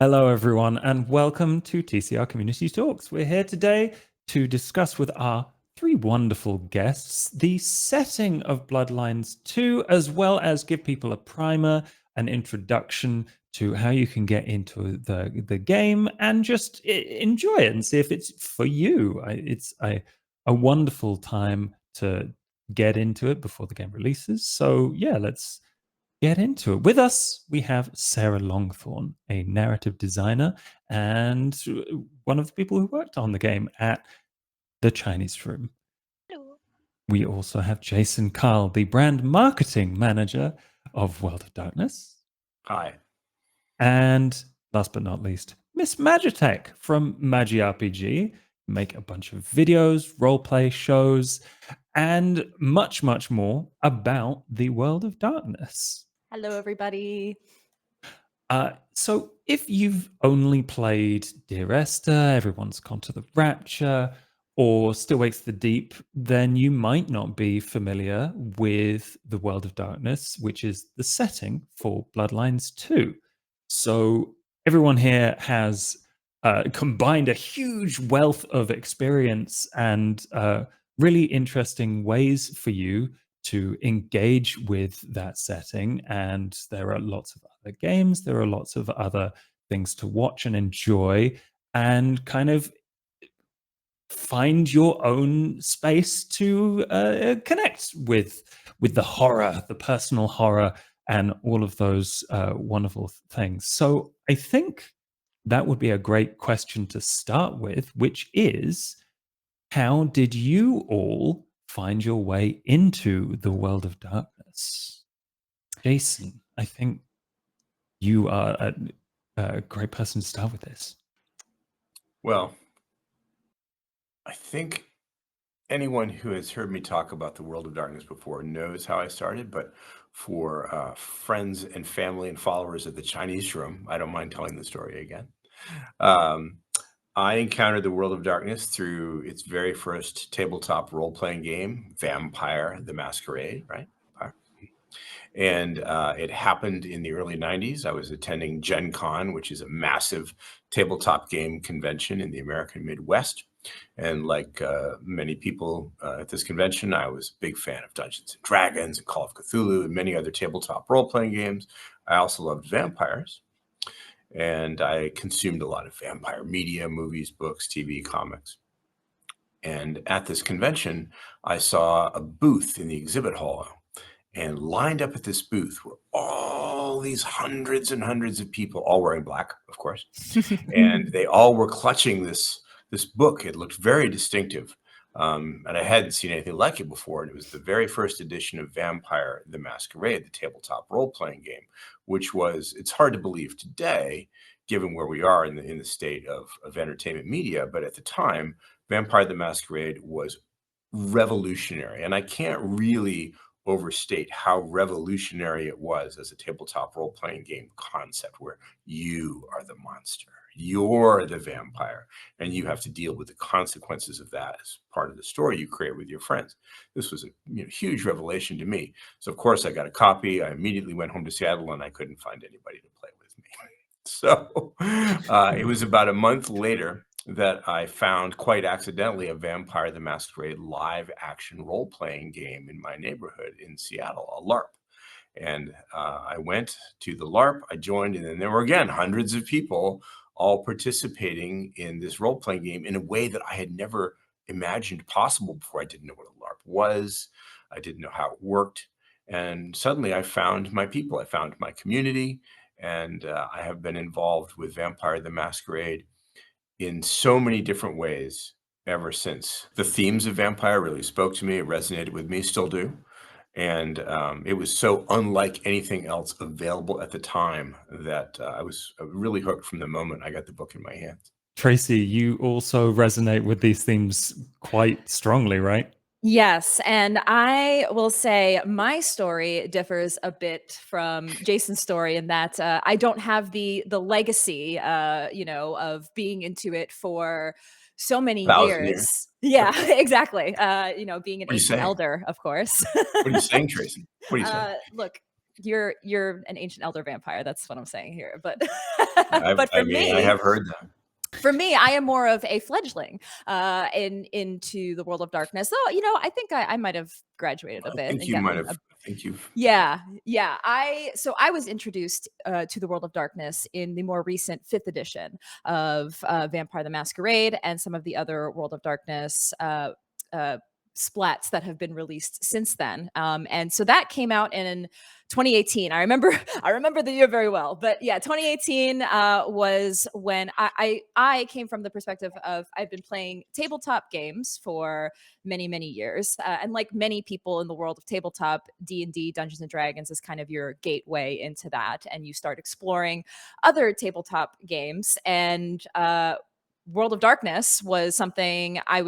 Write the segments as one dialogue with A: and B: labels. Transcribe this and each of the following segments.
A: Hello, everyone, and welcome to TCR Community Talks. We're here today to discuss with our three wonderful guests the setting of Bloodlines 2, as well as give people a primer, an introduction to how you can get into the game and just enjoy it and see if it's for you. It's a wonderful time to get into it before the game releases. So, yeah, let's get into it. With us, we have Sarah Longthorne, a narrative designer and one of the people who worked on the game at the Chinese Room.
B: Hello.
A: We also have Jason Carl, the brand marketing manager of World of Darkness.
C: Hi.
A: And last but not least, Miss Magitek from Magi RPG. Make a bunch of videos, roleplay shows, and much, much more about the World of Darkness.
B: Hello, everybody.
A: So if you've only played Dear Esther, Everyone's Gone to the Rapture, or Still Wakes the Deep, then you might not be familiar with the World of Darkness, which is the setting for Bloodlines 2. So everyone here has combined a huge wealth of experience and really interesting ways for you to engage with that setting. And there are lots of other games, there are lots of other things to watch and enjoy, and kind of find your own space to connect with the horror, the personal horror, and all of those wonderful things. So I think that would be a great question to start with, which is, how did you all find your way into the World of Darkness? Jason, I think you are a great person to start with this.
C: Well, I think anyone who has heard me talk about the World of Darkness before knows how I started, but for friends and family and followers of the Chinese Room, I don't mind telling the story again. I encountered the World of Darkness through its very first tabletop role-playing game, Vampire the Masquerade, right? And it happened in the early 90s. I was attending Gen Con, which is a massive tabletop game convention in the American Midwest. And like many people at this convention, I was a big fan of Dungeons and Dragons and Call of Cthulhu and many other tabletop role-playing games. I also loved vampires. And I consumed a lot of vampire media, movies, books, TV, comics. And at this convention, I saw a booth in the exhibit hall. And lined up at this booth were all these hundreds and hundreds of people, all wearing black, of course. And they all were clutching this book. It looked very distinctive. And I hadn't seen anything like it before. And it was the very first edition of Vampire the Masquerade, the tabletop role-playing game, which was, it's hard to believe today, given where we are in the state of entertainment media. But at the time, Vampire the Masquerade was revolutionary. And I can't really overstate how revolutionary it was as a tabletop role-playing game concept, where you are the monster, you're the vampire, and you have to deal with the consequences of that as part of the story you create with your friends. This was a huge revelation to me. So of course I got a copy. I immediately went home to Seattle and I couldn't find anybody to play with me. So it was about a month later that I found, quite accidentally, a Vampire the Masquerade live action role-playing game in my neighborhood in Seattle, a LARP. And I went to the LARP, I joined, and then there were, again, hundreds of people all participating in this role-playing game in a way that I had never imagined possible before. I didn't know what a LARP was. I didn't know how it worked. And suddenly I found my people. I found my community. And I have been involved with Vampire the Masquerade in so many different ways ever since. The themes of Vampire really spoke to me. It resonated with me, still do. And it was so unlike anything else available at the time that I was really hooked from the moment I got the book in my hands.
A: Tracy, you also resonate with these themes quite strongly, right?
B: Yes, and I will say my story differs a bit from Jason's story in that I don't have the legacy, of being into it for so many
C: 1,000
B: years.
C: years.
B: Yeah, exactly. Being an
C: What are you
B: ancient
C: saying?
B: elder, of course.
C: What are you saying, Tracy? What are you saying?
B: Look, you're an ancient elder vampire. That's what I'm saying here. But but
C: I mean, I have heard that.
B: For me, I am more of a fledgling into the world of darkness. Though, you know, I think I might have graduated a
C: I
B: bit
C: think
B: and
C: you might
B: gotten
C: have. I think you've.
B: yeah, yeah. I was introduced to the world of darkness in the more recent 5th edition of Vampire the Masquerade and some of the other World of Darkness uh, splats that have been released since then. And so that came out in 2018. I remember the year very well. But yeah, 2018 was when I came from the perspective of I've been playing tabletop games for many years, and like many people in the world of tabletop, D&D, Dungeons and Dragons is kind of your gateway into that, and you start exploring other tabletop games. And World of Darkness was something I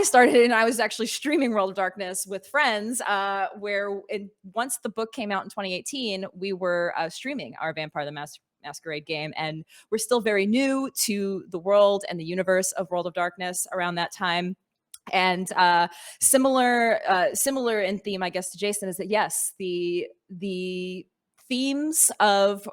B: started, and I was actually streaming World of Darkness with friends, once the book came out in 2018, we were streaming our Vampire the Masquerade game, and we're still very new to the world and the universe of World of Darkness around that time. And similar in theme, I guess, to Jason, is that yes, the themes of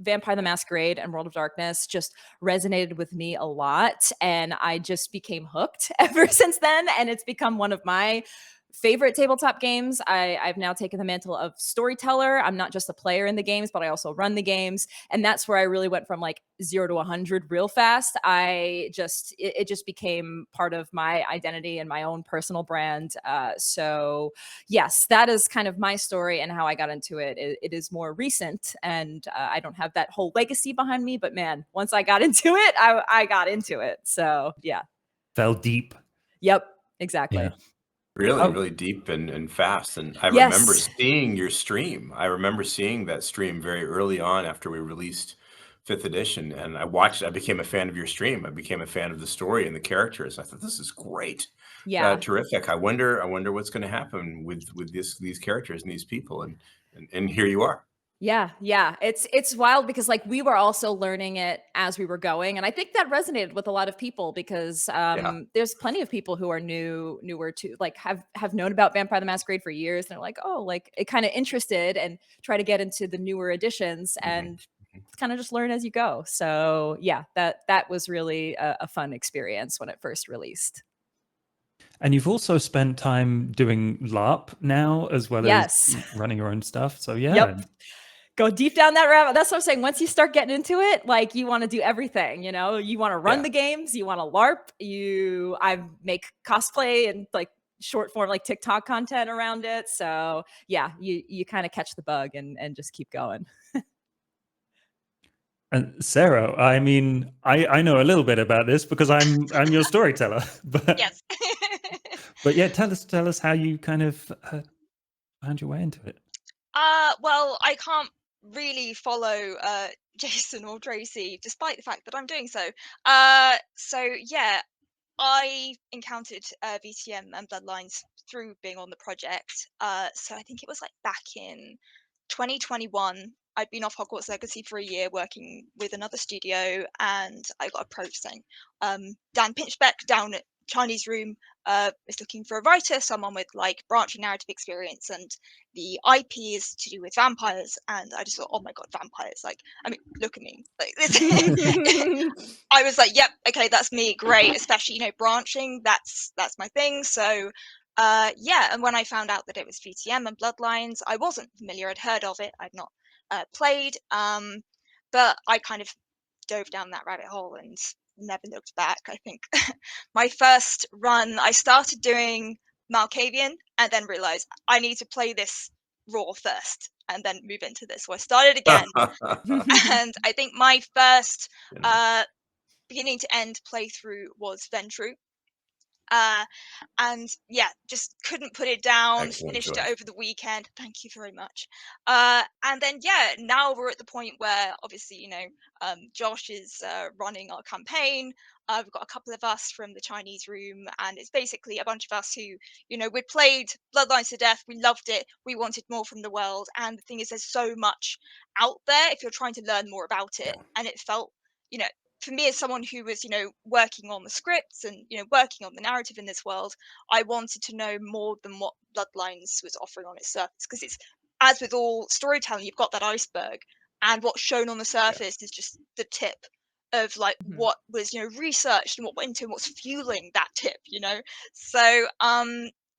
B: Vampire the Masquerade and World of Darkness just resonated with me a lot, and I just became hooked ever since then, and it's become one of my favorite tabletop games. I've now taken the mantle of storyteller. I'm not just a player in the games, but I also run the games, and that's where I really went from like 0 to 100 real fast. It just became part of my identity and my own personal brand. So yes, that is kind of my story and how I got into it. It is more recent, and I don't have that whole legacy behind me, but man, once I got into it, I got into it. So yeah.
A: Fell deep.
B: Yep, exactly.
A: Yeah.
C: Really deep and fast. And I remember
B: Yes.
C: seeing your stream. I remember seeing that stream very early on after we released 5th edition. And I became a fan of your stream. I became a fan of the story and the characters. I thought, this is great.
B: Yeah.
C: Terrific. I wonder what's going to happen with these characters and these people. And here you are.
B: Yeah. It's wild because like we were also learning it as we were going, and I think that resonated with a lot of people because there's plenty of people who are newer to like have known about Vampire the Masquerade for years, and they're like, oh, like it kind of interested and try to get into the newer editions and kind of just learn as you go. So yeah, that was really a fun experience when it first released.
A: And you've also spent time doing LARP now, as well
B: Yes.
A: as running your own stuff. So yeah.
B: Yep. Go deep down that rabbit. That's what I'm saying. Once you start getting into it, like you want to do everything, you know, you want to run the games, you want to LARP, I make cosplay and like short form, like TikTok content around it. So yeah, you kind of catch the bug and just keep going.
A: And Sarah, I mean, I know a little bit about this because I'm your storyteller. But
D: yes.
A: But yeah, tell us how you kind of found your way into it.
D: Well, I can't really follow Jason or Tracy, despite the fact that I'm doing so. So yeah, I encountered VTM and Bloodlines through being on the project. So I think it was like back in 2021. I'd been off Hogwarts Legacy for a year working with another studio, and I got approached saying, Dan Pinchbeck down at Chinese Room is looking for a writer, someone with like branching narrative experience, and the IP is to do with vampires. And I just thought, oh my god, vampires! Like, I mean, look at me, like this. I was like, yep, okay, that's me, great. Especially branching, that's my thing. So yeah, and when I found out that it was VTM and Bloodlines, I wasn't familiar. I'd heard of it, I'd not played, but I kind of dove down that rabbit hole and never looked back. I think my first run, I started doing Malkavian and then realized I need to play this raw first and then move into this. So I started again. And I think my first beginning to end playthrough was Ventru. And yeah, just couldn't put it down.
C: Excellent
D: Finished
C: choice.
D: it over the weekend. Thank you very much. And then yeah, now we're at the point where obviously Josh is running our campaign. We've got a couple of us from the Chinese Room, and it's basically a bunch of us who we played Bloodlines to death. We loved it. We wanted more from the world, and the thing is, there's so much out there if you're trying to learn more about it, and it felt for me, as someone who was, working on the scripts and, working on the narrative in this world, I wanted to know more than what Bloodlines was offering on its surface, because it's as with all storytelling, you've got that iceberg, and what's shown on the surface is just the tip of like
B: Mhm.
D: what was researched and what went into and what's fueling that tip. So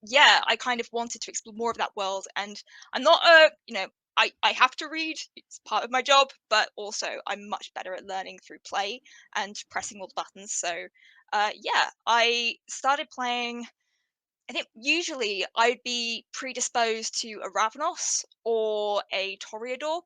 D: yeah, I kind of wanted to explore more of that world, and I'm not I have to read, it's part of my job, but also I'm much better at learning through play and pressing all the buttons. So yeah, I started playing. I think usually I'd be predisposed to a Ravenos or a Toreador.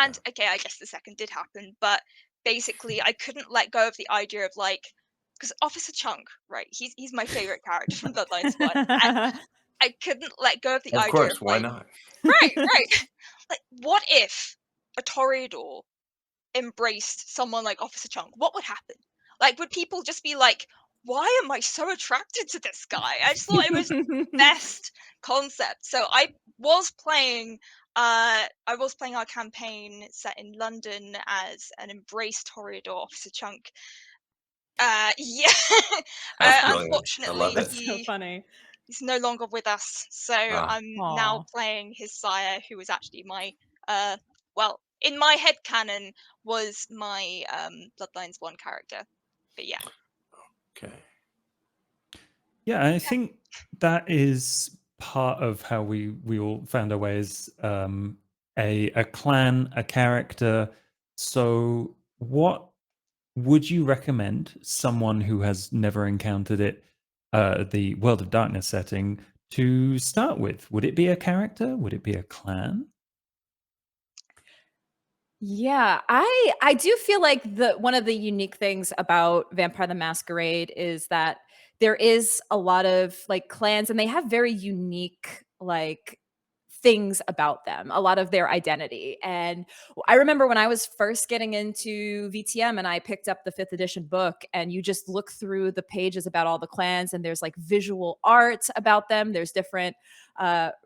C: Yeah.
D: And okay, I guess the second did happen, but basically I couldn't let go of the idea of like, because Officer Chunk, right? He's my favorite character from Bloodlines 1, and I couldn't let go of the
C: Of
D: idea of
C: course, why
D: like,
C: not?
D: right, like what if a Toreador embraced someone like Officer Chunk? What would happen? Like, would people just be like, why am I so attracted to this guy? I just thought it was best concept. So I was playing our campaign set in London as an embraced Toreador, Officer Chunk. Yeah.
C: That's brilliant. I
D: Unfortunately,
C: love it.
B: That's so funny.
D: he's no longer with us. So
C: Ah,
D: I'm now
B: Aw.
D: playing his sire, who was actually my well, in my head canon, was my Bloodlines 1 character. But yeah.
C: okay.
A: Yeah, I think that is part of how we all found our way as a clan, a character. So, what would you recommend someone who has never encountered it, the World of Darkness setting, to start with? Would it be a character? Would it be a clan?
B: Yeah, I do feel like the one of the unique things about Vampire the Masquerade is that there is a lot of like clans and they have very unique like things about them, a lot of their identity. And I remember when I was first getting into VTM and I picked up the 5th edition book and you just look through the pages about all the clans and there's like visual art about them. There's different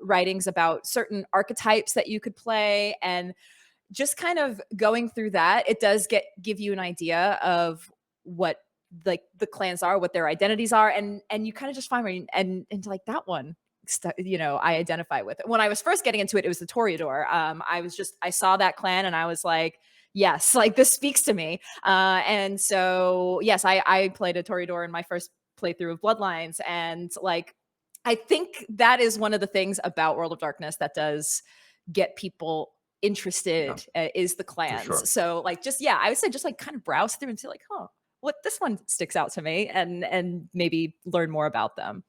B: writings about certain archetypes that you could play, and just kind of going through that, it does give you an idea of what like the clans are, what their identities are, and you kind of just find where and like that one I identify with it. When I was first getting into it, it was the Toreador. I saw that clan and I was like, yes, like this speaks to me. And so yes, I played a Toreador in my first playthrough of Bloodlines, and like I think that is one of the things about World of Darkness that does get people
C: Yeah,
B: interested, is the
C: for sure.
B: clans. So like just yeah, I would say just like kind of browse through and see like, huh, what this one sticks out to me, and maybe learn more about them.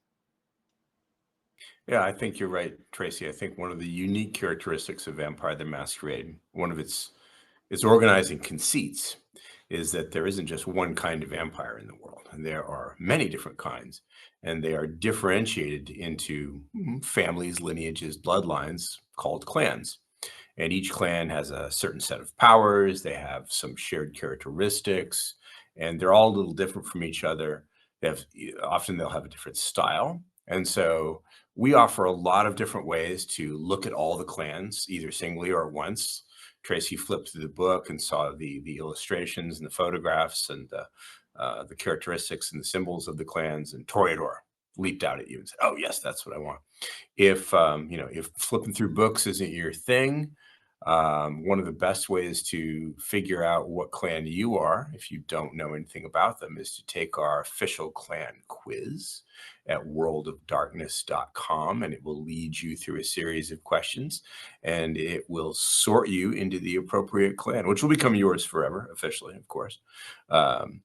C: Yeah, I think you're right, Tracy. I think one of the unique characteristics of Vampire the Masquerade, one of its organizing conceits, is that there isn't just one kind of vampire in the world, and there are many different kinds, and they are differentiated into families, lineages, bloodlines called clans. And each clan has a certain set of powers. They have some shared characteristics, and they're all a little different from each other. Often they'll have a different style, and so we offer a lot of different ways to look at all the clans, either singly or at once. Tracy flipped through the book and saw the illustrations and the photographs and the characteristics and the symbols of the clans, and Toreador leaped out at you and said, "Oh yes, that's what I want." If flipping through books isn't your thing, one of the best ways to figure out what clan you are, if you don't know anything about them, is to take our official clan quiz at worldofdarkness.com, and it will lead you through a series of questions, and it will sort you into the appropriate clan, which will become yours forever, officially, of course. Um,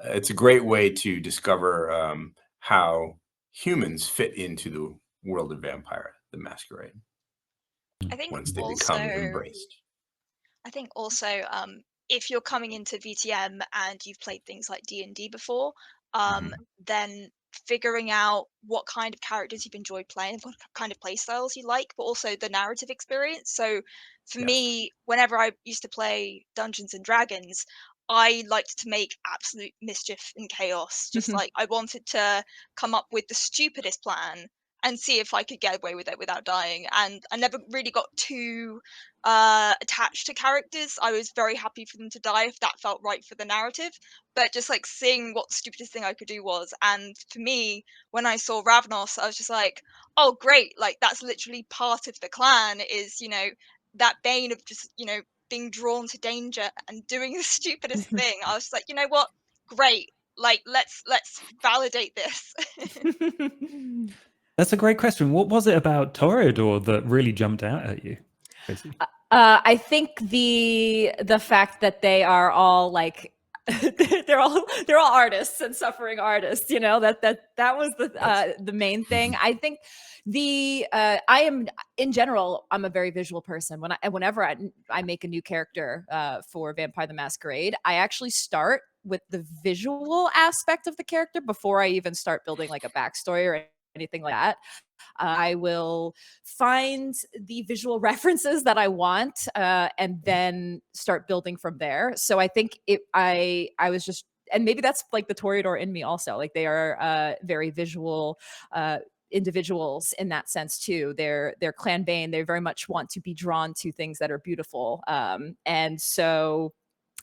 C: it's a great way to discover how humans fit into the world of Vampire the Masquerade
D: I think
C: once they become
D: also
C: embraced.
D: I think also, if you're coming into VTM and you've played things like D&D before,
C: Mhm.
D: then figuring out what kind of characters you've enjoyed playing, what kind of play styles you like, but also the narrative experience. So for
C: Yes.
D: me, whenever I used to play Dungeons and Dragons, I liked to make absolute mischief and chaos. Just like I wanted to come up with the stupidest plan and see if I could get away with it without dying. And I never really got too attached to characters. I was very happy for them to die if that felt right for the narrative. But just like seeing what the stupidest thing I could do was, and for me, when I saw Ravnos, I was just like, oh great, like that's literally part of the clan, is, you know, that bane of just, you know, being drawn to danger and doing the stupidest thing. I was just like, you know what, great, like let's validate this.
A: That's a great question. What was it about Toreador that really jumped out at you, Tracy?
B: I think the fact that they are all like they're all artists and suffering artists, you know, that was the main thing. I think I am, in general, I'm a very visual person. Whenever I make a new character for Vampire the Masquerade, I actually start with the visual aspect of the character before I even start building like a backstory or anything like that. I will find the visual references that I want and then start building from there. So I think I was just, and maybe that's like the Toreador in me also. Like they are very visual individuals in that sense too. They're clan bane. They very much want to be drawn to things that are beautiful. And so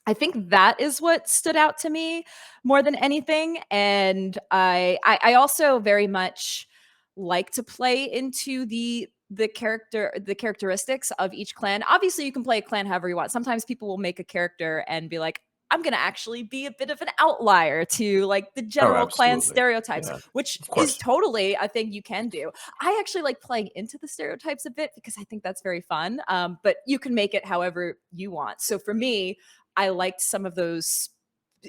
B: I think that is what stood out to me more than anything. And I also very much like to play into the characteristics of each clan. Obviously, you can play a clan however you want. Sometimes people will make a character and be like, I'm going to actually be a bit of an outlier to like the general clan stereotypes, which is totally a thing you can do. I actually like playing into the stereotypes a bit because I think that's very fun. But you can make it however you want. So for me, I liked some of those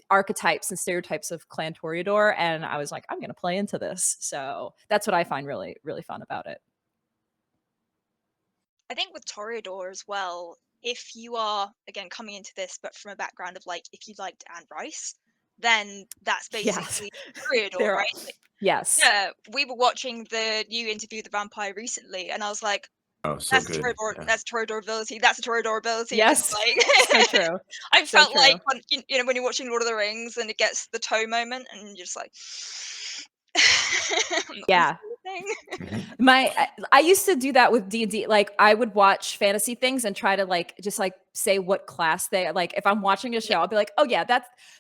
B: archetypes and stereotypes of Clan Toreador, and I was like, I'm going to play into this. So that's what I find really, really fun about it.
D: I think with Toreador as well, if you are, again, coming into this, but from a background of like, if you liked Anne Rice, then that's basically Toreador, right? Like,
B: yes.
D: Yeah, we were watching the new Interview with the Vampire recently, and I was like,
C: oh, so
D: that's
C: good.
D: That's Toreador ability. That's a Toreador ability.
B: Yes,
D: like,
B: so true.
D: I felt like when, you know, when you're watching Lord of the Rings and it gets the toe moment, and you're just like,
B: yeah. I used to do that with D&D. Like I would watch fantasy things and try to like just like say what class they like. If I'm watching a show, I'll be like, oh yeah,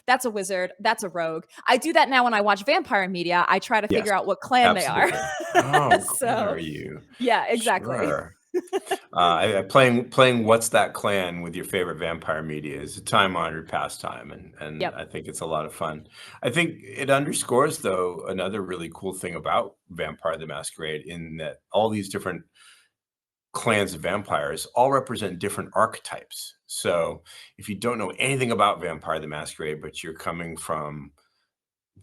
B: that's a wizard, that's a rogue. I do that now when I watch vampire media. I try to figure out what clan they are.
C: Oh,
B: so
C: are you?
B: Yeah, exactly.
C: Sure. Playing What's That Clan with your favorite vampire media is a time-honored pastime, and I think it's a lot of fun. I think it underscores, though, another really cool thing about Vampire the Masquerade, in that all these different clans of vampires all represent different archetypes. So if you don't know anything about Vampire the Masquerade, but you're coming from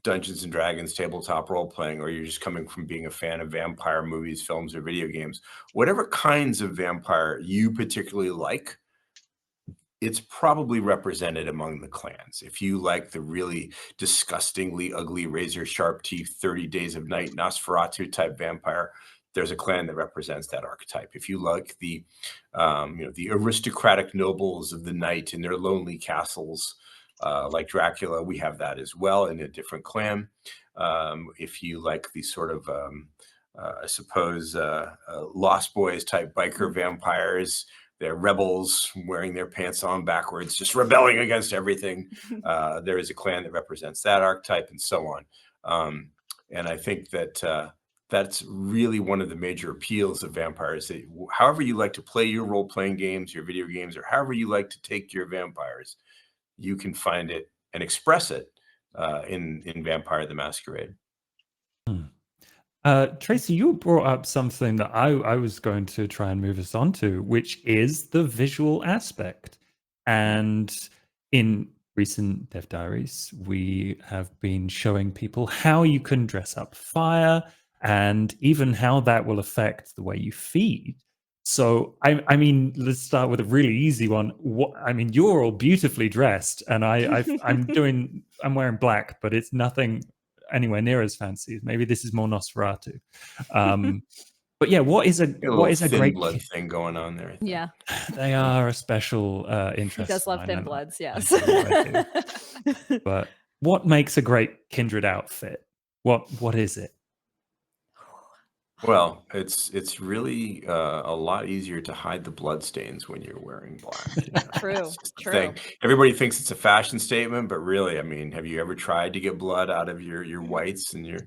C: Dungeons and Dragons tabletop role playing, or you're just coming from being a fan of vampire movies, films, or video games, whatever kinds of vampire you particularly like, it's probably represented among the clans. If you like the really disgustingly ugly, razor sharp teeth, 30 Days of Night, Nosferatu type vampire, there's a clan that represents that archetype. If you like the, the aristocratic nobles of the night in their lonely castles, like Dracula, we have that as well in a different clan. If you like the sort of, I suppose, Lost Boys type biker vampires, they're rebels wearing their pants on backwards, just rebelling against everything. There is a clan that represents that archetype, and so on. And I think that that's really one of the major appeals of vampires. That however you like to play your role-playing games, your video games, or however you like to take your vampires, you can find it and express it in Vampire the Masquerade.
A: Tracy, you brought up something that I was going to try and move us on to, which is the visual aspect. And in recent Dev Diaries, we have been showing people how you can dress up fire and even how that will affect the way you feed. So, I mean, let's start with a really easy one. You're all beautifully dressed, and I'm wearing black, but it's nothing anywhere near as fancy. Maybe this is more Nosferatu. But yeah, what is a great
C: blood thing going on there? I think.
B: Yeah,
A: they are a special interest.
B: He does love thin bloods, yes.
A: But what makes a great kindred outfit? What is it?
C: Well, it's really a lot easier to hide the bloodstains when you're wearing black.
B: True,
C: It's just the thing.
B: true.
C: Everybody thinks it's a fashion statement, but really, I mean, have you ever tried to get blood out of your whites and your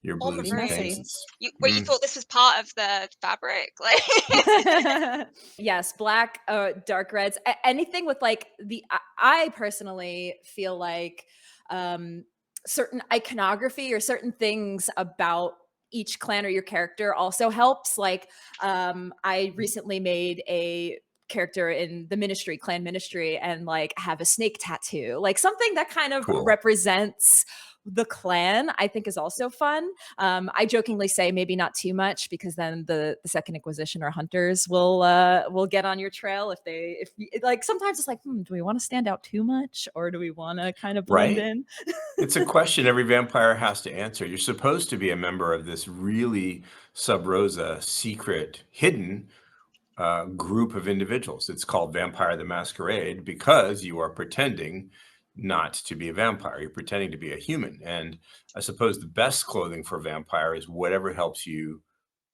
D: Or
C: blues
B: Be
C: and
D: maroon.
C: things?
B: messy.
C: It's
D: You
C: mm,
D: thought this was part of the fabric? Like
B: Yes, black, dark reds, anything with like I personally feel like certain iconography or certain things about each clan or your character also helps. Like I recently made a character in the ministry, clan ministry, and like have a snake tattoo, like something that kind of
C: cool.
B: represents the clan, I think is also fun. I jokingly say maybe not too much because then the Second Inquisition or hunters will get on your trail if like sometimes it's like, do we want to stand out too much or do we want to kind of blend
C: Right?
B: in?
C: It's a question every vampire has to answer. You're supposed to be a member of this really sub rosa, secret, hidden group of individuals. It's called Vampire the Masquerade because you are pretending not to be a vampire. You're pretending to be a human. And I suppose the best clothing for a vampire is whatever helps you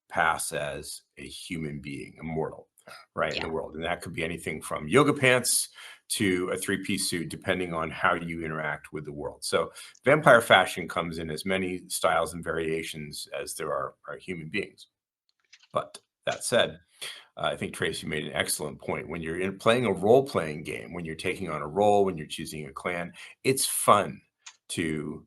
C: pass as a human being, immortal, right, in
D: yeah.
C: the world. And that could be anything from yoga pants to a three-piece suit, depending on how you interact with the world. So vampire fashion comes in as many styles and variations as there are human beings. But that said, I think Tracy made an excellent point. When you're playing a role-playing game, when you're taking on a role, when you're choosing a clan, it's fun to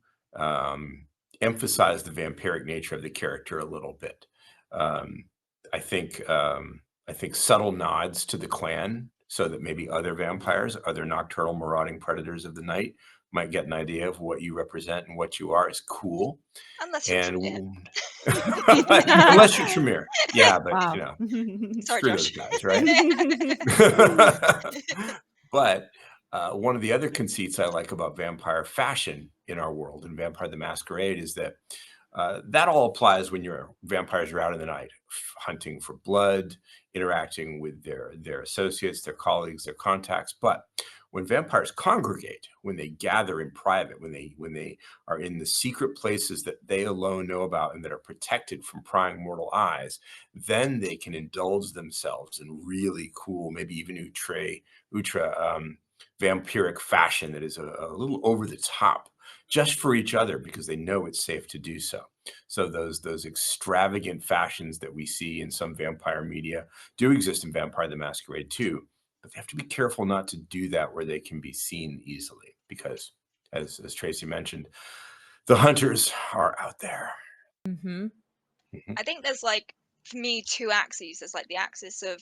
C: emphasize the vampiric nature of the character a little bit. Um, I think subtle nods to the clan, so that maybe other vampires, other nocturnal marauding predators of the night, might get an idea of what you represent and what you are, is cool.
D: Unless you're Tremere.
C: And unless you're Tremere, yeah, but
B: Wow.
D: Sorry,
C: screw those
D: Josh.
C: guys, right? But one of the other conceits I like about vampire fashion in our world and Vampire the Masquerade is that that all applies when vampires are out in the night, hunting for blood, interacting with their associates, their colleagues, their contacts. But when vampires congregate, when they gather in private, when they are in the secret places that they alone know about and that are protected from prying mortal eyes, then they can indulge themselves in really cool, maybe even ultra vampiric fashion that is a little over the top, just for each other, because they know it's safe to do so. So those extravagant fashions that we see in some vampire media do exist in Vampire the Masquerade too, but they have to be careful not to do that where they can be seen easily, because as Tracy mentioned, the hunters are out there.
B: Hmm.
C: Mhm.
D: I think there's like, for me, two axes. There's like the axis of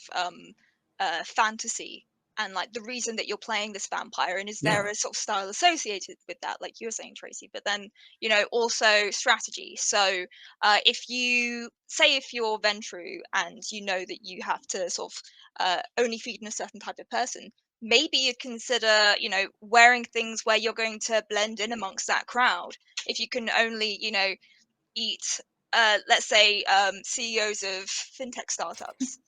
D: fantasy and like the reason that you're playing this vampire, and is there
C: Yeah.
D: a sort of style associated with that, like you were saying, Tracy? But then, also strategy. So if you're Ventru and you know that you have to sort of only feed in a certain type of person, maybe you'd consider, wearing things where you're going to blend in amongst that crowd. If you can only, eat let's say CEOs of fintech startups,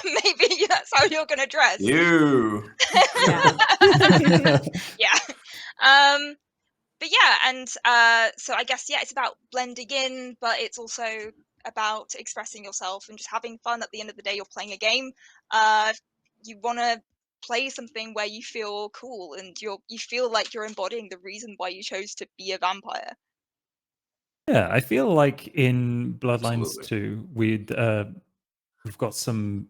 D: maybe that's how you're going to dress.
C: You.
B: Yeah.
D: Yeah. But yeah, and so I guess, yeah, it's about blending in, but it's also about expressing yourself and just having fun. At the end of the day, you're playing a game. You want to play something where you feel cool and you feel like you're embodying the reason why you chose to be a vampire.
A: Yeah, I feel like in Bloodlines
C: Absolutely.
A: 2, we've got some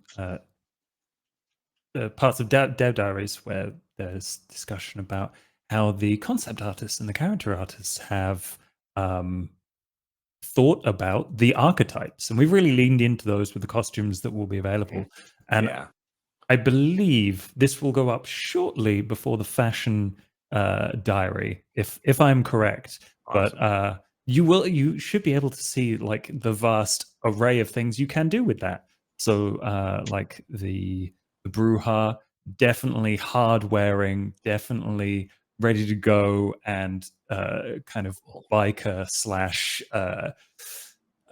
A: parts of Dev Diaries where there's discussion about how the concept artists and the character artists have thought about the archetypes, and we've really leaned into those with the costumes that will be available. And
C: Yeah.
A: I believe this will go up shortly before the fashion diary, if I'm correct.
C: Awesome.
A: But you should be able to see like the vast array of things you can do with that. So like the Bruja, definitely hard wearing, definitely ready to go, and kind of biker slash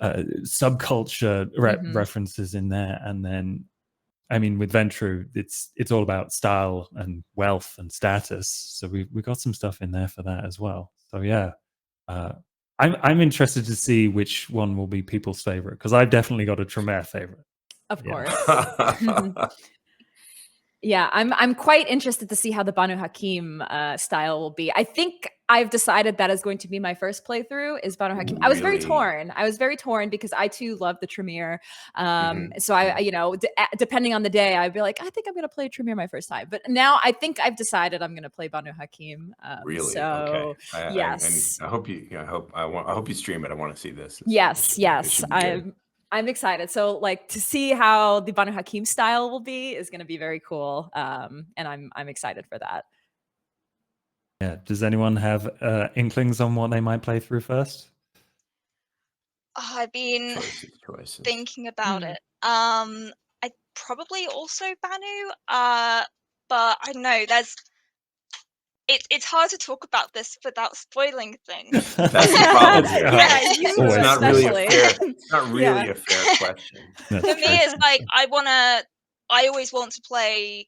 A: subculture
B: Mhm.
A: references in there. And then I mean, with Ventru, it's all about style and wealth and status. So we got some stuff in there for that as well. So yeah, I'm interested to see which one will be people's favorite, because I've definitely got a Tremere favorite.
B: Of
A: Yeah.
B: course. Yeah, I'm quite interested to see how the Banu Hakim style will be. I think I've decided that is going to be my first playthrough is Banu Hakim. I was very
C: Really?
B: torn. I was very torn because I too love the Tremere.
C: Mhm,
B: So you know, depending on the day, I'd be like, I think I'm going to play Tremere my first time. But now I think I've decided I'm going to play Banu Hakim.
C: Really? Okay.
B: So
C: And
B: yes,
C: I hope you. I hope you stream it. I want to see this. It
B: yes,
C: it should be good.
B: I'm excited. So like to see how the Banu Hakim style will be is going to be very cool. And I'm excited for that.
A: Yeah. Does anyone have inklings on what they might play through first?
D: I've been
C: Choices.
D: thinking about
B: Hmm.
D: it. I'd probably also Banu. But I don't know. It's hard to talk about this without spoiling things.
C: That's the problem here.
B: Yeah,
C: It's
B: you
A: always
C: not really a
B: especially.
C: fair. It's not really
B: Yeah.
C: a fair question.
A: That's
D: For
A: true.
D: me, it's like I always want to play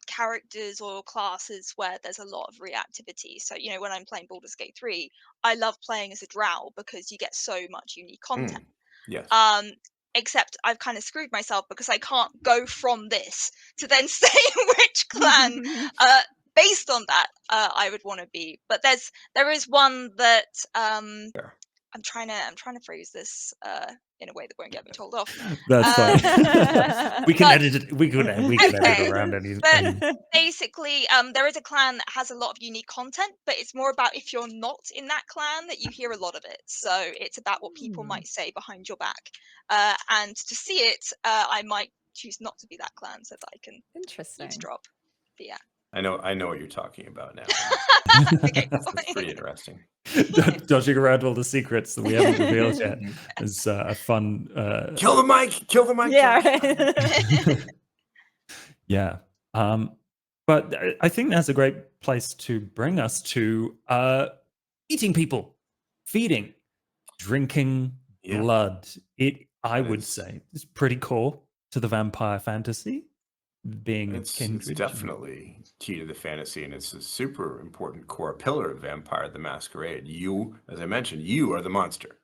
D: characters or classes where there's a lot of reactivity. So, you know, when I'm playing Baldur's Gate 3, I love playing as a drow because you get so much unique content.
C: Yes.
D: Except I've kind of screwed myself because I can't go from this to then say which clan based on that I would want to be. But there is one that
C: Fair.
D: I'm trying to phrase this in a way that won't get me told off.
A: That's fine. We can
D: but-
A: edit it. We can edit
D: Okay.
A: around any.
D: But basically, there is a clan that has a lot of unique content, but it's more about if you're not in that clan that you hear a lot of it. So it's about what people might say behind your back. And to see it, I might choose not to be that clan so that I can
B: Interesting.
D: eavesdrop. But yeah.
C: I know what you're talking about now.
D: Okay.
C: It's pretty interesting.
A: Dodging around all the secrets that we haven't revealed yet is a fun.
C: Kill the mic. Kill the mic.
B: Yeah.
A: Yeah. But I think that's a great place to bring us to eating people, feeding, drinking
C: Yeah.
A: blood. I
C: That
A: would
C: is-
A: say, is pretty core to the vampire fantasy. Being
C: It's
A: kindred.
C: definitely key to the fantasy, and it's a super important core pillar of Vampire the Masquerade. You, as I mentioned, you are the monster.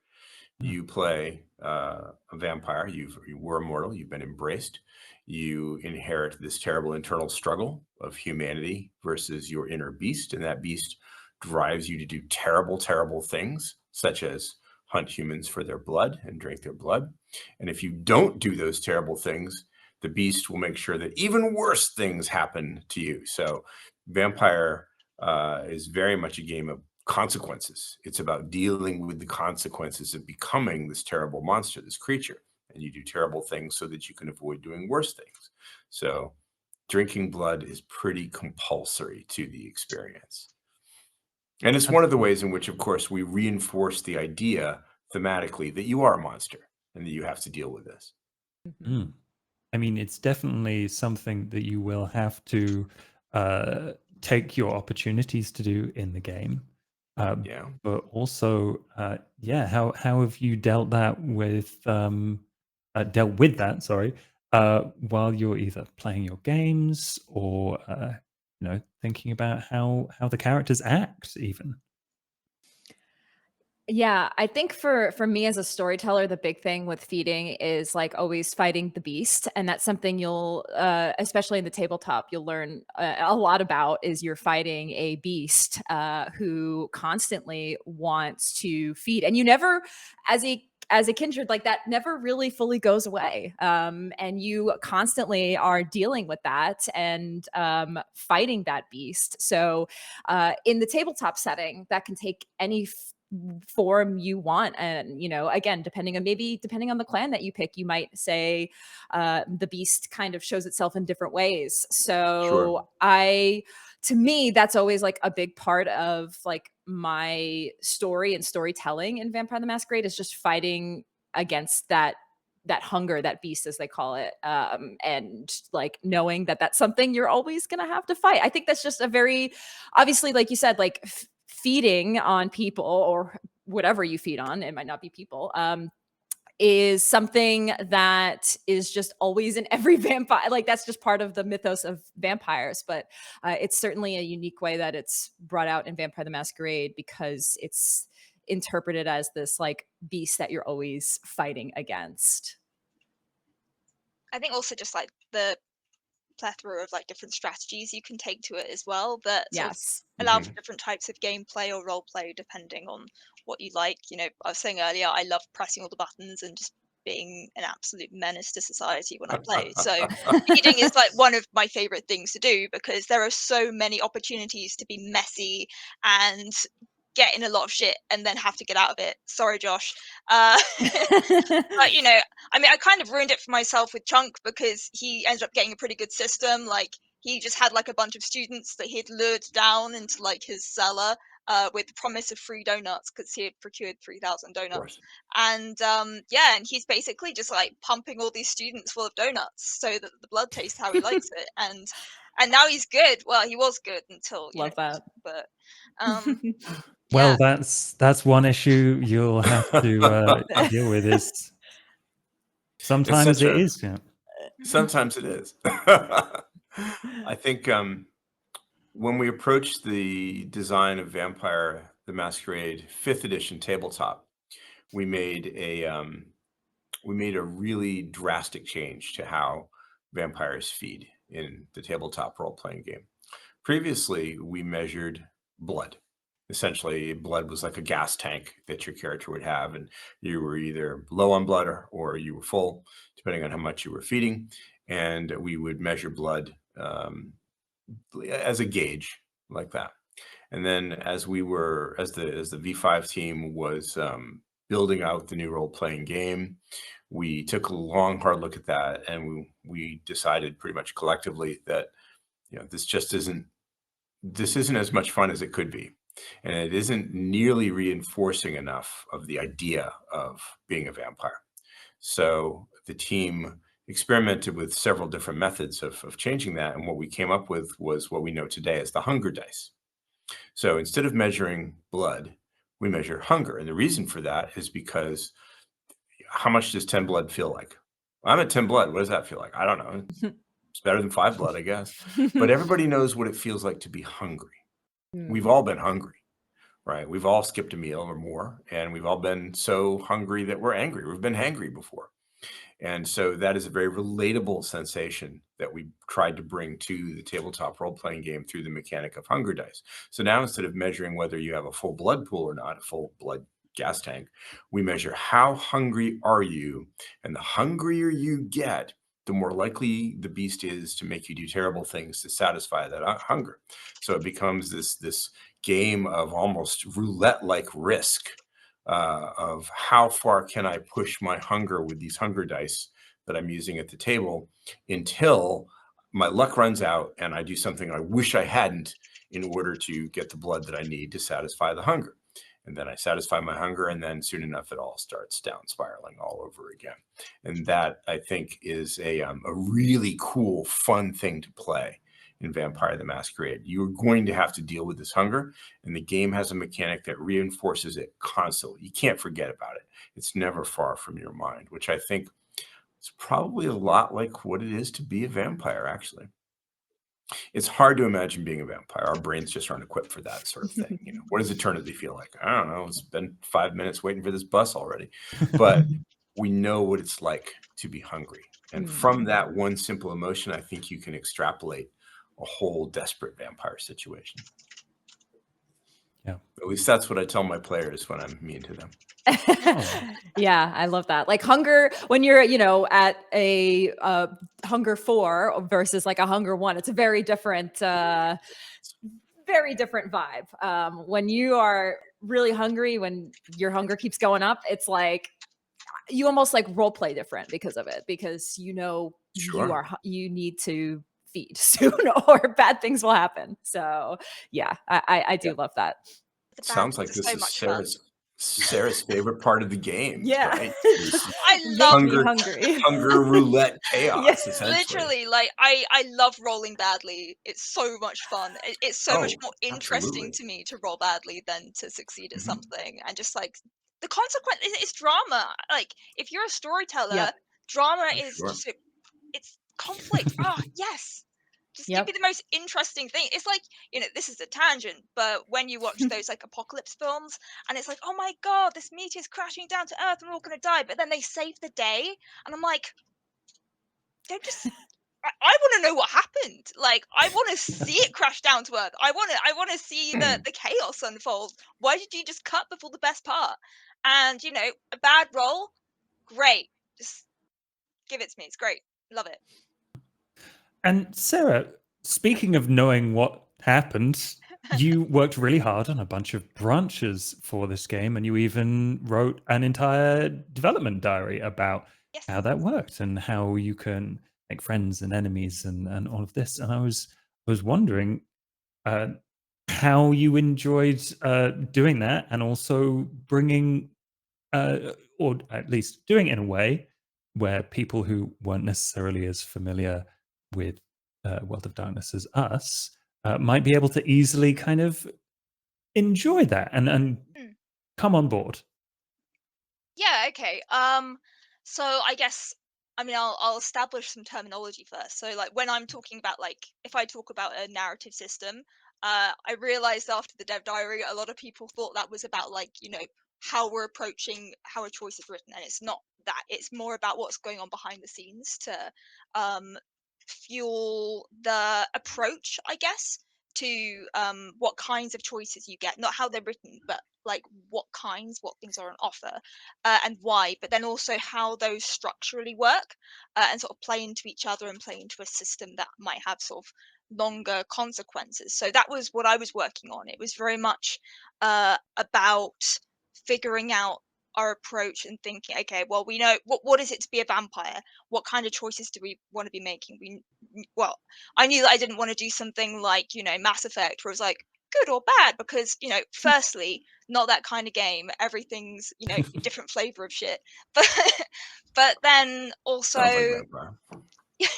A: Yeah.
C: You play a vampire. You were immortal. You've been embraced. You inherit this terrible internal struggle of humanity versus your inner beast, and that beast drives you to do terrible, terrible things, such as hunt humans for their blood and drink their blood. And if you don't do those terrible things, the beast will make sure that even worse things happen to you. So Vampire is very much a game of consequences. It's about dealing with the consequences of becoming this terrible monster, this creature. And you do terrible things so that you can avoid doing worse things. So drinking blood is pretty compulsory to the experience. And it's one of the ways in which, of course, we reinforce the idea thematically that you are a monster and that you have to deal with this.
A: Mm. I mean, it's definitely something that you will have to take your opportunities to do in the game.
C: Yeah.
A: But also, how have you dealt with that? Sorry, while you're either playing your games or thinking about how the characters act, even.
B: Yeah, I think for me as a storyteller, the big thing with feeding is like always fighting the beast, and that's something you'll, especially in the tabletop, you'll learn a lot about. Is you're fighting a beast who constantly wants to feed, and you never, as a kindred, like that never really fully goes away, and you constantly are dealing with that and fighting that beast. So in the tabletop setting, that can take any form you want, and again, depending on the clan that you pick, you might say the beast kind of shows itself in different ways. So
C: Sure.
B: to me, that's always like a big part of like my story and storytelling in Vampire the Masquerade, is just fighting against that hunger, that beast as they call it, and like knowing that that's something you're always gonna have to fight. I think that's just a very, obviously, like you said, like feeding on people or whatever you feed on, it might not be people, is something that is just always in every vampire. Like that's just part of the mythos of vampires. But it's certainly a unique way that it's brought out in Vampire the Masquerade, because interpreted as this like beast that you're always fighting against.
D: I think also just like the plethora of like different strategies you can take to it as well that sort of
B: Yes.
D: allow for different types of gameplay or role play depending on what you like. You know, I was saying earlier, I love pressing all the buttons and just being an absolute menace to society when I play. So feeding is like one of my favorite things to do because there are so many opportunities to be messy and get in a lot of shit and then have to get out of it. Sorry, Josh. But you know, I mean, I kind of ruined it for myself with Chunk because he ended up getting a pretty good system. Like he just had like a bunch of students that he'd lured down into like his cellar with the promise of free donuts because he had procured 3,000 donuts. And yeah, and he's basically just like pumping all these students full of donuts so that the blood tastes how he likes it. And now he's good. Well, he was good until
B: Love that.
D: But
A: Well,
D: yeah.
A: that's one issue you'll have to deal with. Is sometimes it is. Yeah.
C: Sometimes it is. I think when we approached the design of Vampire the Masquerade 5th edition tabletop, we made a really drastic change to how vampires feed in the tabletop role-playing game. Previously, we measured blood. Essentially, blood was like a gas tank that your character would have, and you were either low on blood or you were full, depending on how much you were feeding. And we would measure blood as a gauge like that. And then as the V5 team was building out the new role-playing game, we took a long, hard look at that, and we decided pretty much collectively that this isn't as much fun as it could be. And it isn't nearly reinforcing enough of the idea of being a vampire. So the team experimented with several different methods of changing that. And what we came up with was what we know today as the hunger dice. So instead of measuring blood, we measure hunger. And the reason for that is because how much does 10 blood feel like? I'm at 10 blood. What does that feel like? I don't know. It's better than 5 blood, I guess. But everybody knows what it feels like to be hungry. We've all been hungry, right? We've all skipped a meal or more, and we've all been so hungry that we're angry. We've been hangry before. And so that is a very relatable sensation that we tried to bring to the tabletop role-playing game through the mechanic of hunger dice. So now instead of measuring whether you have a full blood pool or not, a full blood gas tank, we measure how hungry are you, and the hungrier you get, the more likely the beast is to make you do terrible things to satisfy that hunger. So it becomes this game of almost roulette-like risk of how far can I push my hunger with these hunger dice that I'm using at the table until my luck runs out and I do something I wish I hadn't in order to get the blood that I need to satisfy the hunger. And then I satisfy my hunger, and then soon enough, it all starts down spiraling all over again. And that, I think, is a really cool, fun thing to play in Vampire the Masquerade. You're going to have to deal with this hunger, and the game has a mechanic that reinforces it constantly. You can't forget about it. It's never far from your mind, which I think is probably a lot like what it is to be a vampire, actually. It's hard to imagine being a vampire. Our brains just aren't equipped for that sort of thing. What does eternity feel like? I don't know. It's been 5 minutes waiting for this bus already. But we know what it's like to be hungry. And from that one simple emotion, I think you can extrapolate a whole desperate vampire situation.
A: Yeah.
C: At least that's what I tell my players when I'm mean to them.
B: Yeah, I love that. Like hunger, when you're, at a hunger 4 versus like a hunger 1, it's a very different vibe. When you are really hungry, when your hunger keeps going up, it's like you almost like role play different because of it, because
C: Sure.
B: you need to feed soon or bad things will happen. So yeah, I do love that.
C: Sounds like this is Sarah's favorite part of the game.
B: Yeah.
C: Right?
D: I love
C: hunger roulette chaos.
B: Yes.
D: Literally, like I love rolling badly. It's so much fun. It's so much more interesting to me to roll badly than to succeed at something. And just like the consequence is drama. Like if you're a storyteller, drama is just it's conflict. Yes. Just give
B: Yep.
D: me the most interesting thing. It's like, this is a tangent, but when you watch those like apocalypse films and it's like, oh my God, this meteor's crashing down to Earth and we're all going to die. But then they save the day. And I'm like, don't just, I want to know what happened. Like, I want to see it crash down to Earth. I want to see the chaos unfold. Why did you just cut before the best part? And, a bad roll, great. Just give it to me. It's great. Love it.
A: And Sarah, speaking of knowing what happened, you worked really hard on a bunch of branches for this game, and you even wrote an entire development diary about
D: Yes.
A: how that worked and how you can make friends and enemies and all of this. And I was wondering how you enjoyed doing that, and also bringing, or at least doing it in a way where people who weren't necessarily as familiar with World of Darkness as us might be able to easily kind of enjoy that and come on board.
D: Yeah, okay. So I guess, I'll establish some terminology first. So like when I'm talking about, like, if I talk about a narrative system, I realized after the dev diary a lot of people thought that was about, like, how we're approaching how a choice is written, and it's not that. It's more about what's going on behind the scenes to um fuel the approach, I guess, to what kinds of choices you get, not how they're written, but like what things are on offer, and why, but then also how those structurally work, and sort of play into each other and play into a system that might have sort of longer consequences. So that was what I was working on. It was very much about figuring out our approach and thinking, okay, well, we know what is it to be a vampire? What kind of choices do we want to be making? Well, I knew that I didn't want to do something like, Mass Effect, where it was like good or bad, because, firstly, not that kind of game. Everything's, a different flavor of shit. But then also,
C: Sounds like Vampire.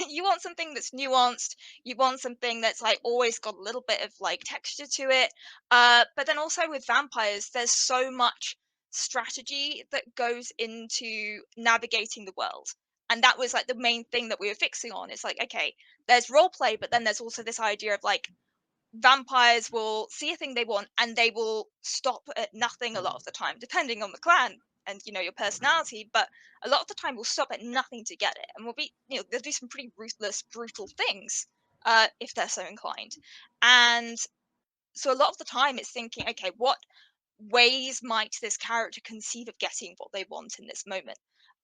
D: you want something that's nuanced. You want something that's like always got a little bit of like texture to it. But then also with vampires, there's so much strategy that goes into navigating the world. And that was like the main thing that we were fixing on. It's like, okay, there's role play, but then there's also this idea of like vampires will see a thing they want and they will stop at nothing a lot of the time, depending on the clan and your personality. But a lot of the time will stop at nothing to get it, and will be, they'll do some pretty ruthless, brutal things if they're so inclined. And so a lot of the time it's thinking, okay, what ways might this character conceive of getting what they want in this moment?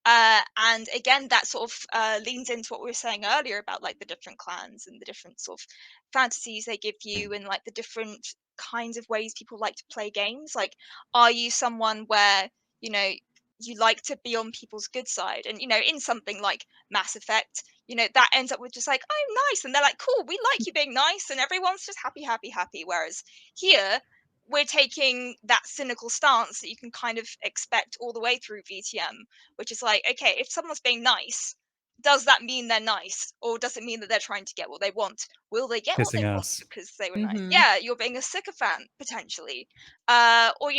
D: And again, that sort of leans into what we were saying earlier about like the different clans and the different sort of fantasies they give you, and like the different kinds of ways people like to play games. Like, are you someone where, you know, you like to be on people's good side? And, in something like Mass Effect, that ends up with just like, I'm nice. And they're like, cool, we like you being nice. And everyone's just happy, happy, happy. Whereas here, we're taking that cynical stance that you can kind of expect all the way through VTM, which is like, okay, if someone's being nice, does that mean they're nice, or does it mean that they're trying to get what they want? Will they get what
A: Kissing
D: they want
A: ass.
D: because they were nice?
B: Mhm.
D: Yeah, you're being a sycophant potentially. Or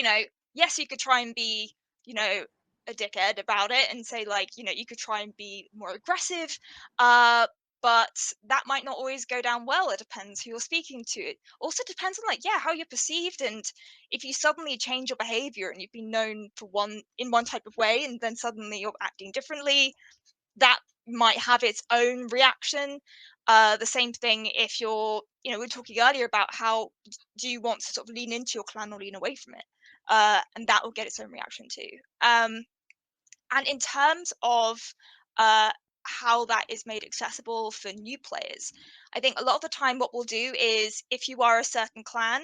D: yes, you could try and be, a dickhead about it and say like, you could try and be more aggressive, but that might not always go down well. It depends who you're speaking to. It also depends on like, yeah, how you're perceived. And if you suddenly change your behavior and you've been known for one type of way, and then suddenly you're acting differently, that might have its own reaction. The same thing if you're, we were talking earlier about how do you want to sort of lean into your clan or lean away from it, and that will get its own reaction too. And in terms of uh, how that is made accessible for new players, I think a lot of the time what we'll do is, if you are a certain clan,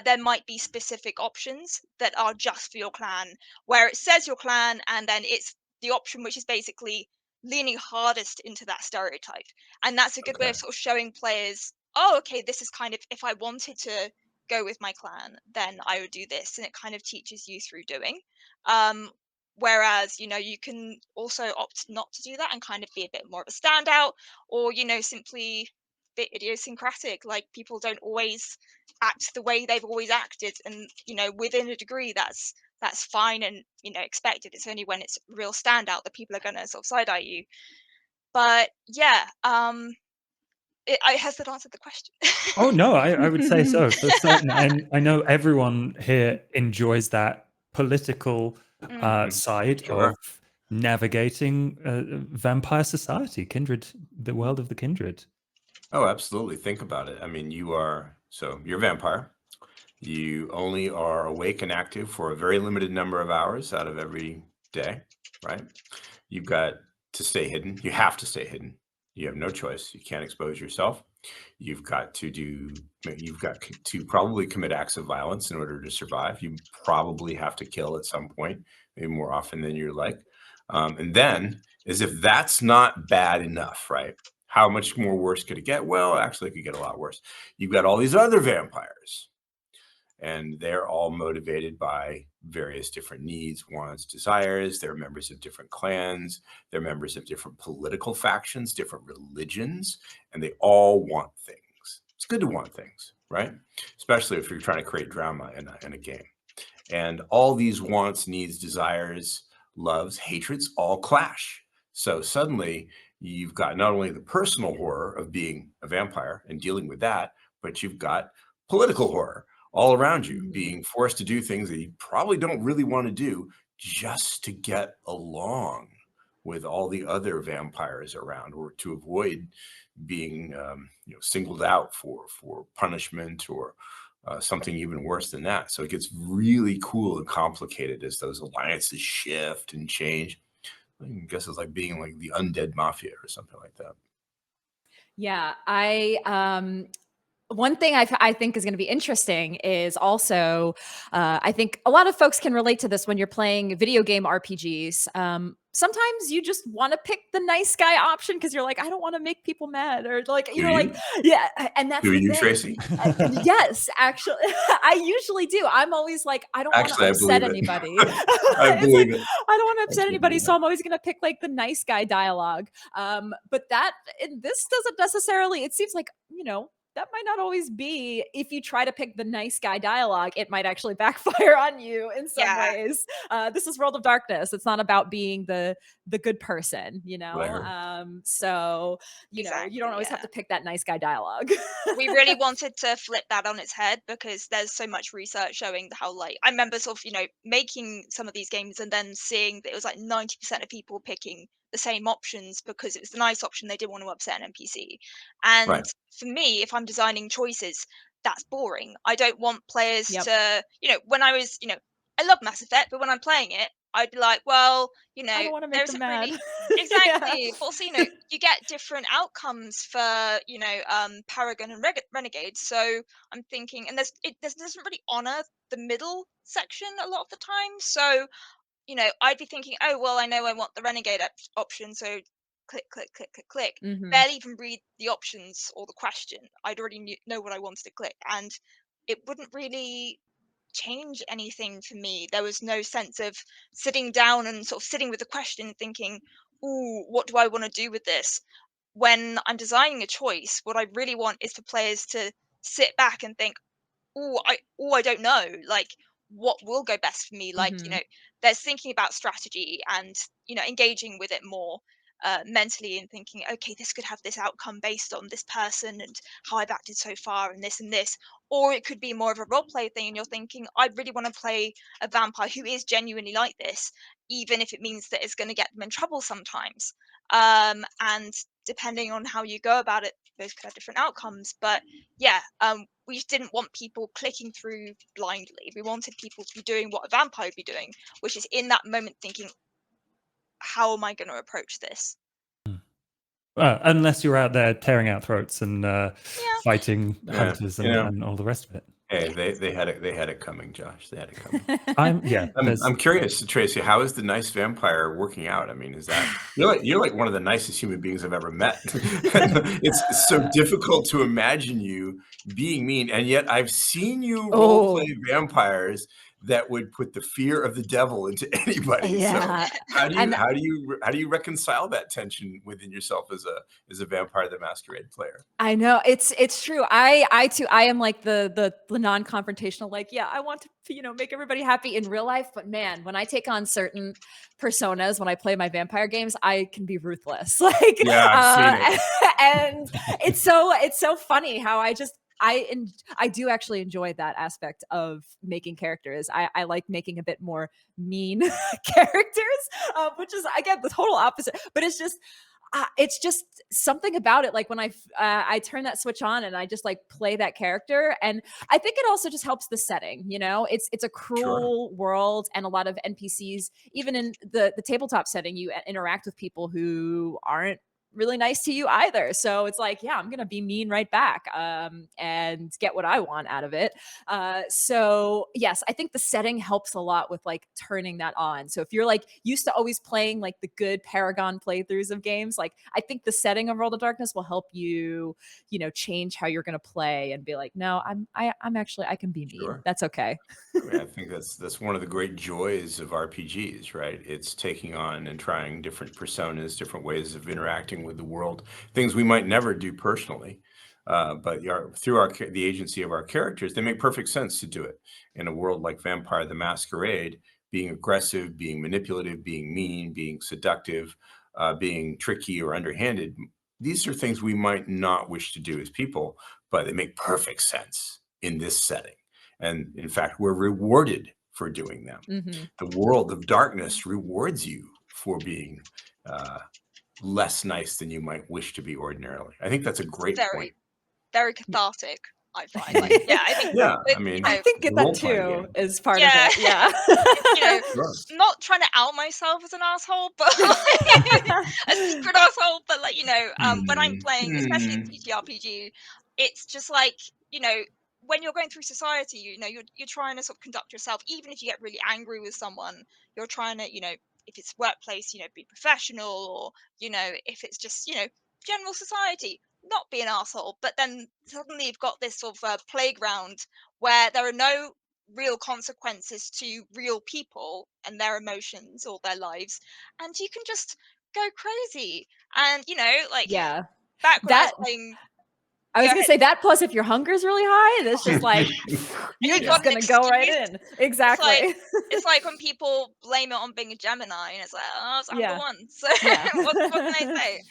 D: there might be specific options that are just for your clan, where it says your clan and then it's the option which is basically leaning hardest into that stereotype. And that's a good way
C: Okay.
D: of sort of showing players, oh, okay, this is kind of, if I wanted to go with my clan, then I would do this. And it kind of teaches you through doing. Um, Whereas, you can also opt not to do that and kind of be a bit more of a standout, or, simply bit idiosyncratic. Like, people don't always act the way they've always acted. And, within a degree, that's fine and, expected. It's only when it's real standout that people are going to sort of side eye you. But yeah, has that answered the question?
A: Oh no, I would say so for certain. And I know everyone here enjoys that political side
C: Sure.
A: of navigating vampire society, kindred, the world of the kindred.
C: Oh, absolutely. Think about it. I mean, you're a vampire. You only are awake and active for a very limited number of hours out of every day, right? You've got to stay hidden. You have to stay hidden. You have no choice. You can't expose yourself. You've got to probably commit acts of violence in order to survive. You probably have to kill at some point, maybe more often than you'd like. And then, as if that's not bad enough, right? How much more worse could it get? Well, actually, it could get a lot worse. You've got all these other vampires, and they're all motivated by various different needs, wants, desires. They're members of different clans. They're members of different political factions, different religions, and they all want things. It's good to want things, right? Especially if you're trying to create drama in a game. And all these wants, needs, desires, loves, hatreds all clash. So suddenly you've got not only the personal horror of being a vampire and dealing with that, but you've got political horror all around you, being forced to do things that you probably don't really want to do just to get along with all the other vampires around, or to avoid being singled out for punishment or something even worse than that. So it gets really cool and complicated as those alliances shift and change. I guess it's like being like the undead mafia or something like that.
B: Yeah, one thing I think is going to be interesting is also, I think a lot of folks can relate to this when you're playing video game RPGs. Sometimes you just want to pick the nice guy option because you're like, I don't want to make people mad, or like, yeah. And that's
C: Do
B: the
C: you,
B: thing.
C: Tracy?
B: Yes, actually, I usually do. I'm always like, I don't want to upset anybody.
C: I believe it.
B: I don't want to upset anybody, so I'm always going to pick like the nice guy dialogue. But this doesn't necessarily. It seems like that might not always be. If you try to pick the nice guy dialogue, it might actually backfire on you in some ways. This is World of Darkness. It's not about being the good person,
C: Right.
B: So
D: Exactly,
B: you don't always have to pick that nice guy dialogue.
D: We really wanted to flip that on its head because there's so much research showing how, like, I remember sort of making some of these games and then seeing that it was like 90% of people picking the same options because it was the nice option. They didn't want to upset an NPC. And
C: Right.
D: for me, if I'm designing choices, that's boring. I don't want players
B: Yep.
D: to, when I was, I love Mass Effect, but when I'm playing it, I'd be like, well,
B: I don't want to make
D: there
B: them
D: isn't
B: mad.
D: really exactly. But also, you get different outcomes for, Paragon and Renegade. So I'm thinking, and it doesn't really honor the middle section a lot of the time. So I'd be thinking, oh, well, I know I want the Renegade option, so click, click, click, click, click.
B: Mhm.
D: Barely even read the options or the question. I'd already know what I wanted to click, and it wouldn't really change anything for me. There was no sense of sitting down and sort of sitting with the question, thinking, "Ooh, what do I want to do with this?" When I'm designing a choice, what I really want is for players to sit back and think, I don't know, like, what will go best for me. Like,
B: Mhm.
D: there's thinking about strategy and engaging with it more mentally, and thinking, okay, this could have this outcome based on this person and how I've acted so far and this and this. Or it could be more of a role play thing, and you're thinking, I really want to play a vampire who is genuinely like this, even if it means that it's going to get them in trouble sometimes. And depending on how you go about it, those could have different outcomes. But yeah, we just didn't want people clicking through blindly. We wanted people to be doing what a vampire would be doing, which is in that moment thinking, how am I going to approach this?
A: Unless you're out there tearing out throats and fighting
C: Yeah,
A: hunters and all the rest of it.
C: Hey, they had it coming, Josh. They had it coming.
A: I'm
C: I'm curious, Tracy. How is the nice vampire working out? I mean, is that you're like one of the nicest human beings I've ever met. It's so difficult to imagine you being mean, and yet I've seen you role play vampires that would put the fear of the devil into anybody.
B: Yeah.
C: So how do
B: And
C: you reconcile that tension within yourself as a Vampire the Masquerade player?
B: I know it's true. I too, I am like the non-confrontational, like, yeah, I want to, make everybody happy in real life. But man, when I take on certain personas, when I play my vampire games, I can be ruthless. Like,
C: Yeah, I've seen it.
B: and it's so funny how I do actually enjoy that aspect of making characters. I like making a bit more mean characters, which is again the total opposite. But it's just something about it. Like when I turn that switch on and I just like play that character, and I think it also just helps the setting. It's a cruel world, and a lot of NPCs, even in the tabletop setting, you interact with people who aren't really nice to you either. So it's like, yeah, I'm gonna be mean right back, and get what I want out of it. So yes, I think the setting helps a lot with like turning that on. So if you're like used to always playing like the good Paragon playthroughs of games, like I think the setting of World of Darkness will help you, change how you're gonna play and be like, no, I'm actually, I can be mean.
C: Sure.
B: That's okay.
C: I mean, I think that's one of the great joys of RPGs, right? It's taking on and trying different personas, different ways of interacting with the world, things we might never do personally. But through the agency of our characters, they make perfect sense to do it in a world like Vampire the Masquerade. Being aggressive, being manipulative, being mean, being seductive, being tricky or underhanded. These are things we might not wish to do as people, but they make perfect sense in this setting. And in fact, we're rewarded for doing them.
B: Mm-hmm.
C: The world of darkness rewards you for being less nice than you might wish to be ordinarily. I think that's a great point.
D: Very, very cathartic, I find. Like, yeah, I think
C: Yeah,
D: with,
C: I mean,
B: I think
C: the
B: that
C: role-playing
B: too
C: game.
B: is part
D: Yeah.
B: of it. Yeah.
C: Sure.
D: Not trying to out myself as an asshole, but a secret asshole. But like, when I'm playing, especially in TTRPG, it's just like, when you're going through society, you're trying to sort of conduct yourself, even if you get really angry with someone, you're trying to, if it's workplace, be professional, or, if it's just, general society, not be an asshole. But then suddenly you've got this sort of playground where there are no real consequences to real people and their emotions or their lives, and you can just go crazy. And like
B: Yeah.
D: back when I was
B: That
D: playing,
B: I was
D: go
B: gonna
D: ahead.
B: say that, plus if your hunger's really high, that's just like you're
D: And you
B: just
D: got an
B: gonna go right
D: excuse.
B: in. Exactly.
D: It's like when people blame it on being a Gemini, and it's like, oh, so I'm the
B: Yeah.
D: one. So
B: Yeah.
D: what can I say?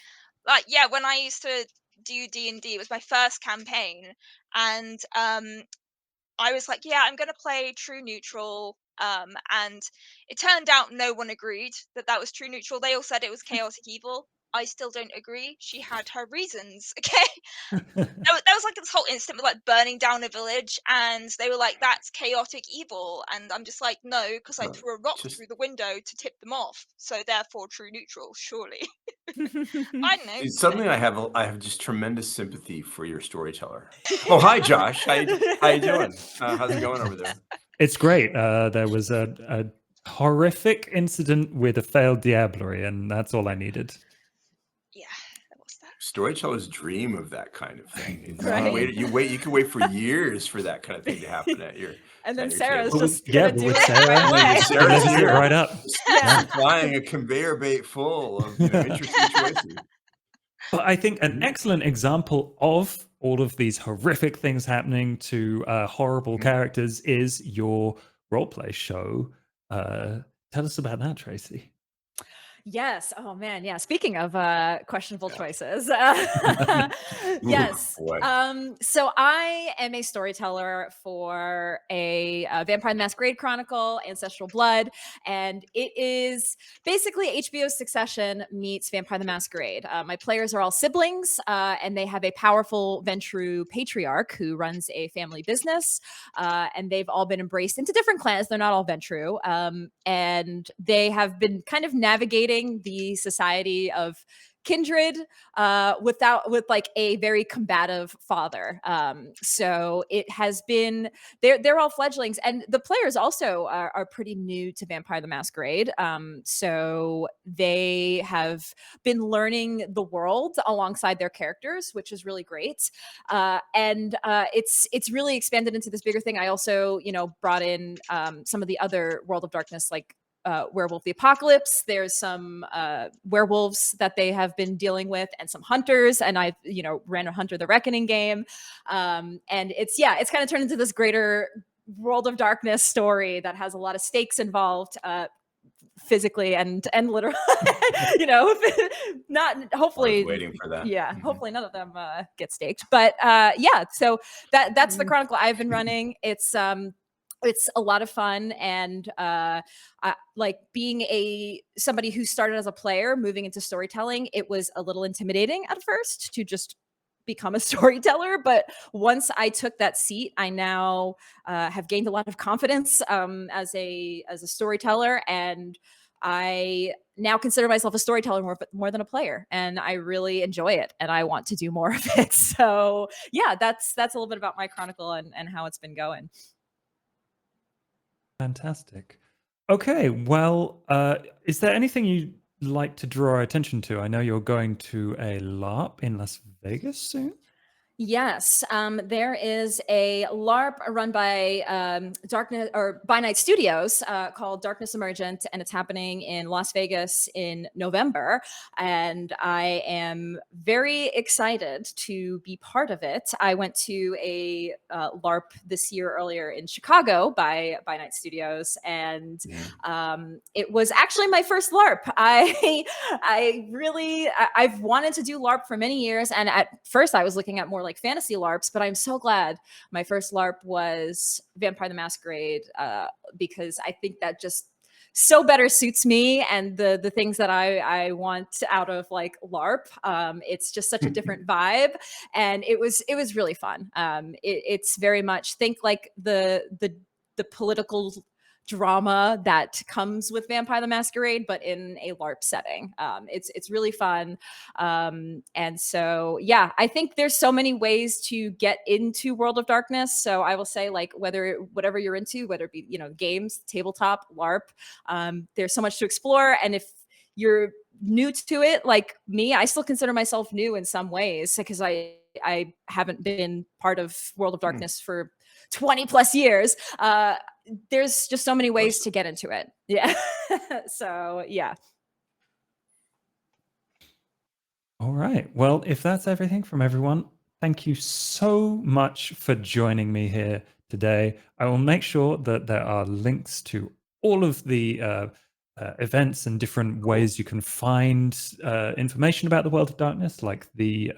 D: Like, yeah, when I used to do D&D, it was my first campaign, and I was like, yeah, I'm going to play true neutral. And it turned out no one agreed that that was true neutral. They all said it was chaotic evil. I still don't agree. She had her reasons. Okay. There was like this whole incident with like burning down a village, and they were like, that's chaotic evil. And I'm just like, no, because I threw a rock
C: Just
D: through the window to tip them off. So therefore, true neutral, surely. I don't know.
C: suddenly I have just tremendous sympathy for your storyteller. Oh, hi, Josh. How you doing? How's it going over there?
A: It's great. There was a horrific incident with a failed diablerie, and that's all I needed.
D: Yeah, that was that.
C: Storytellers dream of that kind of thing.
B: Right.
C: You can wait for years for that kind of thing to happen at your
B: And then
C: at your
B: Sarah's
C: table.
B: just gonna do
A: with
B: it
A: Sarah,
B: right away.
C: Sarah's
A: delivers it
C: here.
A: right up.
B: Yeah.
C: Flying a conveyor bait full of interesting choices.
A: But I think an excellent example of all of these horrific things happening to horrible characters is your roleplay show. Tell us about that, Tracy.
B: Yes. Oh man. Yeah. Speaking of questionable choices, yes.
C: Boy.
B: So I am a storyteller for a Vampire the Masquerade Chronicle, Ancestral Blood, and it is basically HBO's Succession meets Vampire the Masquerade. My players are all siblings, and they have a powerful Ventru patriarch who runs a family business, and they've all been embraced into different clans. They're not all Ventru, and they have been kind of navigating the society of kindred with like a very combative father. So it has been, they're all fledglings, and the players also are pretty new to Vampire the Masquerade. So they have been learning the world alongside their characters, which is really great. And it's really expanded into this bigger thing. I also, brought in some of the other World of Darkness, like Werewolf the Apocalypse. There's some werewolves that they have been dealing with, and some hunters. And I've, ran a Hunter the Reckoning game. And it's kind of turned into this greater World of Darkness story that has a lot of stakes involved. Physically and literally, not hopefully.
C: I was waiting for that.
B: Yeah, hopefully none of them get staked. But so that's the Chronicle I've been running. It's a lot of fun, and like being somebody who started as a player, moving into storytelling, it was a little intimidating at first to just become a storyteller. But once I took that seat, I now have gained a lot of confidence as a storyteller, and I now consider myself a storyteller more than a player, and I really enjoy it, and I want to do more of it. So yeah, that's a little bit about my Chronicle and how it's been going.
A: Fantastic. Okay, well, is there anything you'd like to draw our attention to? I know you're going to a LARP in Las Vegas soon.
B: Yes, there is a LARP run by by Night Studios called Darkness Emergent, and it's happening in Las Vegas in November. And I am very excited to be part of it. I went to a LARP this year earlier in Chicago by Night Studios, and it was actually my first LARP. I've wanted to do LARP for many years, and at first I was looking at more like fantasy LARPs, but I'm so glad my first LARP was Vampire the Masquerade, because I think that just so better suits me and the things that I want out of like LARP. It's just such a different vibe, and it was really fun. It's very much think like the political drama that comes with Vampire the Masquerade, but in a LARP setting. It's really fun. And so, yeah, I think there's so many ways to get into World of Darkness. So I will say, like, whatever you're into, whether it be, games, tabletop, LARP, there's so much to explore. And if you're new to it, like me, I still consider myself new in some ways, because I haven't been part of World of Darkness for 20 plus years. There's just so many ways to get into it. Yeah. So, yeah.
A: All right. Well, if that's everything from everyone, thank you so much for joining me here today. I will make sure that there are links to all of the events and different ways you can find information about the World of Darkness, like the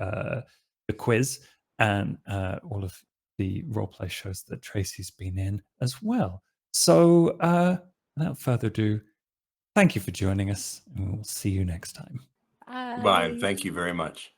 A: quiz and all of the roleplay shows that Tracy's been in as well. So without further ado, thank you for joining us, and we'll see you next time.
C: Bye. Thank you very much.